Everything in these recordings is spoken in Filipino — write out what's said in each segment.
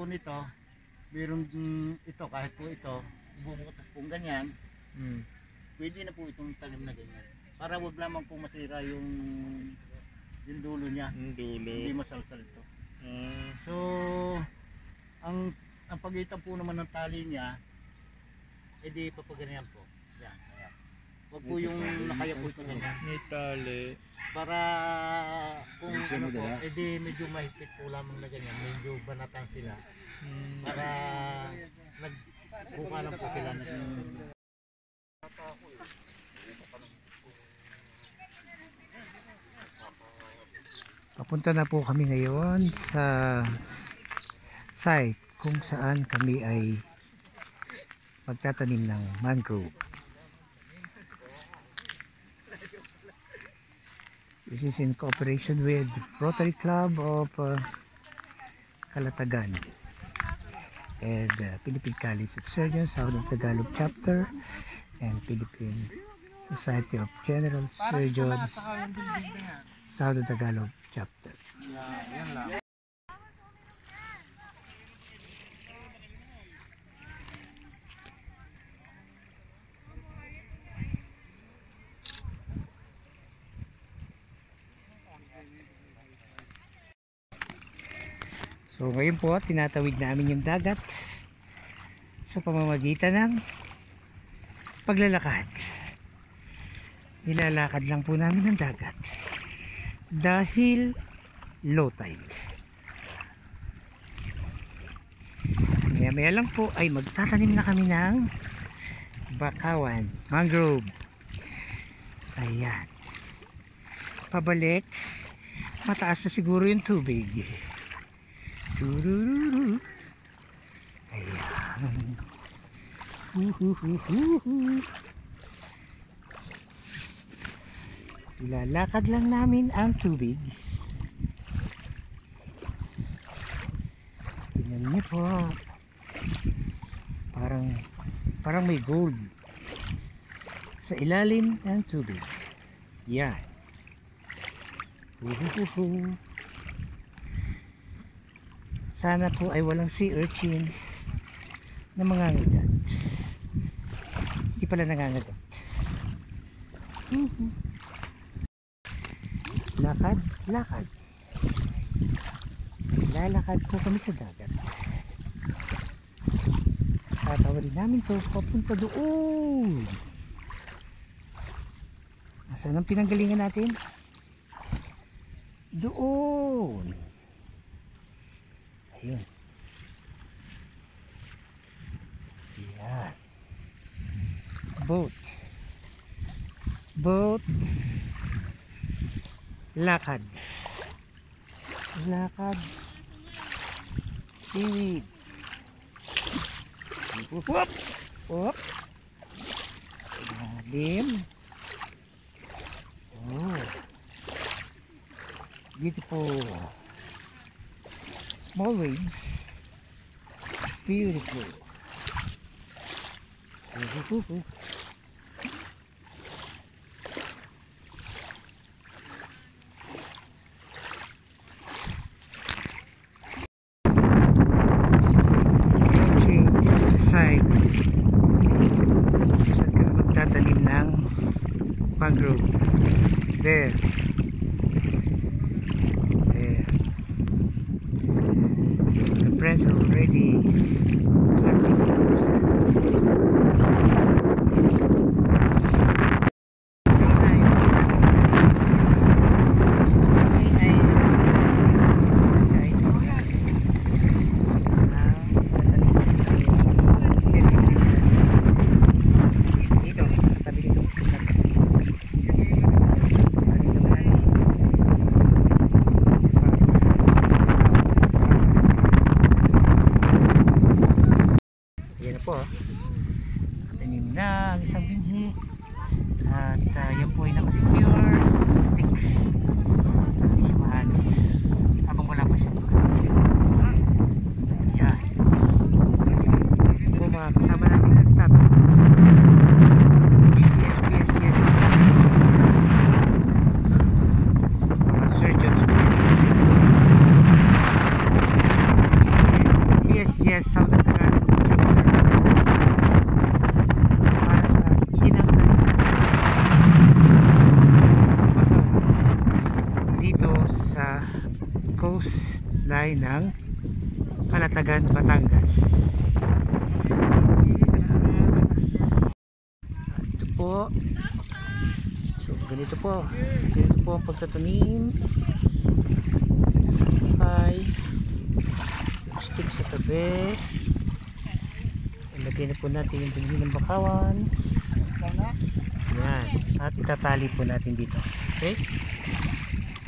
nito, meron ito, kahit po ito, bumutas po ganyan, pwede na po itong tanim na ganyan. Para wag lamang po masira yung dulo niya. Yung dulo. Hindi masalsal ito. So, ang pagitan po naman ng tali niya, edi papaganyan po. Yan, ayan. Wag po yung nakayapos na ganyan. May tali. Para kung ano po, edi medyo mahigpit po lamang na ganyan. Medyo banatan sila. Para nagbuka lang po sila. Papunta na po kami ngayon sa site kung saan kami ay magtatanim ng mangrove. This is in cooperation with Rotary Club of Calatagan and Philippine College of Surgeons, Southern Tagalog Chapter, and Philippine Society of General Surgeons, Southern Tagalog Chapter. Yan lang. So ngayon po tinatawid namin yung dagat sa pamamagitan ng paglalakad. Nilalakad lang po namin ang dagat dahil low tide. Maya maya lang po ay magtatanim na kami ng bakawan, mangrove. Ayan, pabalik, mataas na siguro yung tubig. Ayan. Ilalakad lang namin ang tubig. Tingnan niyo po. Parang may gold sa ilalim ng tubig. Yan. Sana po ay walang sea urchin na mangangagat. Hindi pala nangangagat. Lakad. Lalakad po kami sa dagat. Tatawarin namin to papunta doon. Nasaan ang pinanggalingan natin? Doon. Ayun. Yan. Boat. Lakad. Seaweed. Whoop. Lalim. Oh. Beautiful. Small waves. Beautiful. Side saan ka magtatanim ng mangrove. There. The friends are already planting. sa coastline ng Calatagan, Batangas. Ito po. So ganito po ang pagtatanim. Okay, stick sa tabi. Ilagay na po natin yung dumi ng bakawan. Yan. At itatali po natin dito. Okay?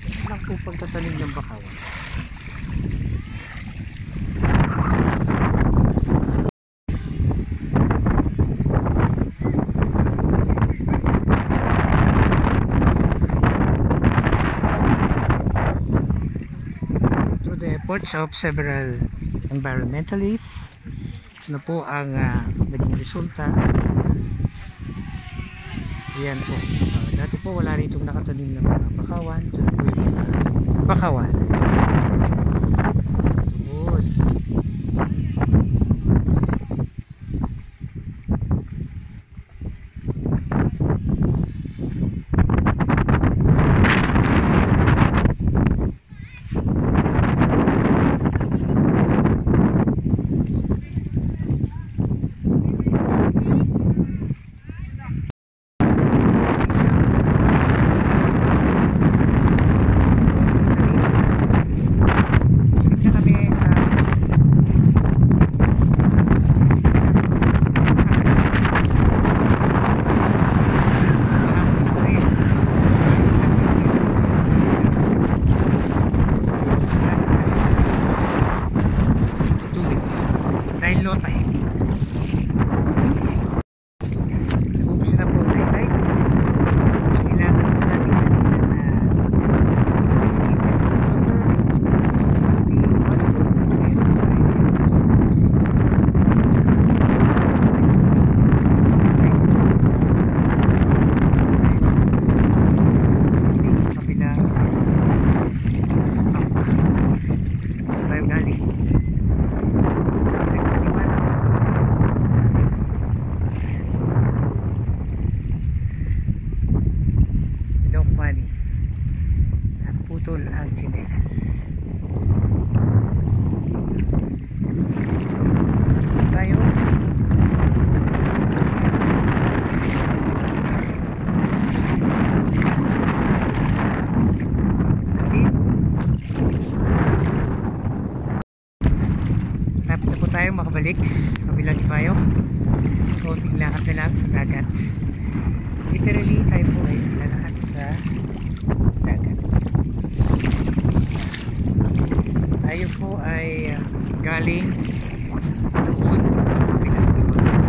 Ito lang po pagtatanim ng bakawan. Through the efforts of several environmentalists, na po ang naging resulta. Ayan po. Dati po wala ritong nakatanim ng mga bakawan. Ito po yung mga bakawan. Good. Putol ang tsinelas. Tayo. Tapos na po tayo makabalik sa kabilang ibayo. Konting lakad na lang sa dagat. Literally tayo po ay lalakad sa dagat. Tayo po ay galing doon sa kabilang ibayo.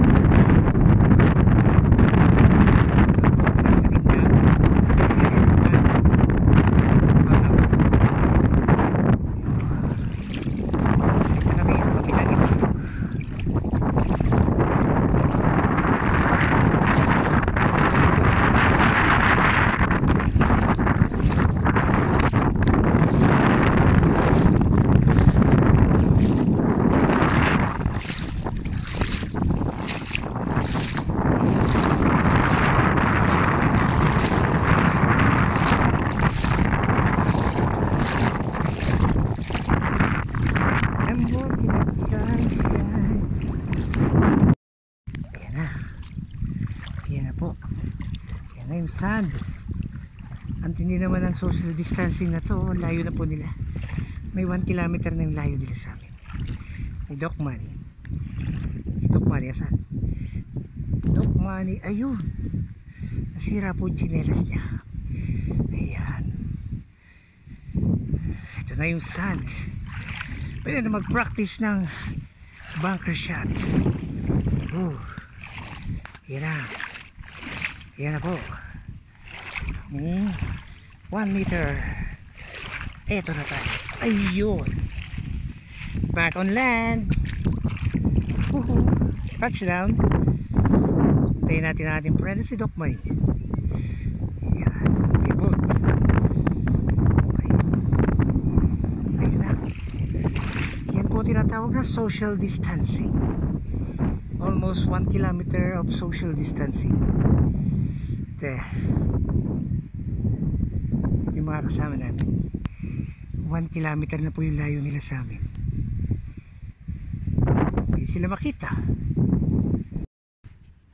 Yung sand. Ang tindi naman ang social distancing na to. Layo na po nila. May 1 kilometer na yung layo nila sa amin. May Doc Manny. Si Doc Manny asan? Doc Manny, ayun. Nasira po yung chinelas niya. Ayan. Ito na yung sand. Pwede na mag-practice ng bunker shot. Yan na. Yan na po. 1 meter. Eto na tayo. Ayun. Back on land. Touchdown. Tayo natin ang ating friend si Doc May. Yan. May boat. Okay. Ayun na. Yan po tinatawag na social distancing. Almost 1 kilometer of social distancing. There. Yung mga kasama namin. 1 kilometer na po yung layo nila sa amin. Hindi sila makita.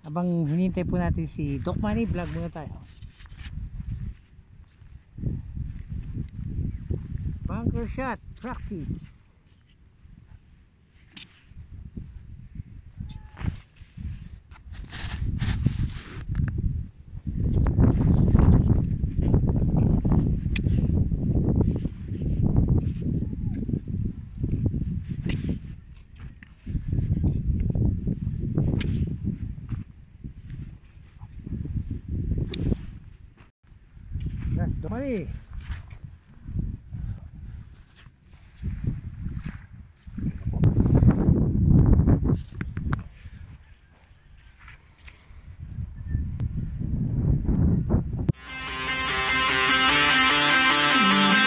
Habang hinintay po natin si Doc Manny, vlog muna tayo. Bunker shot practice. Yes, Doc Manny.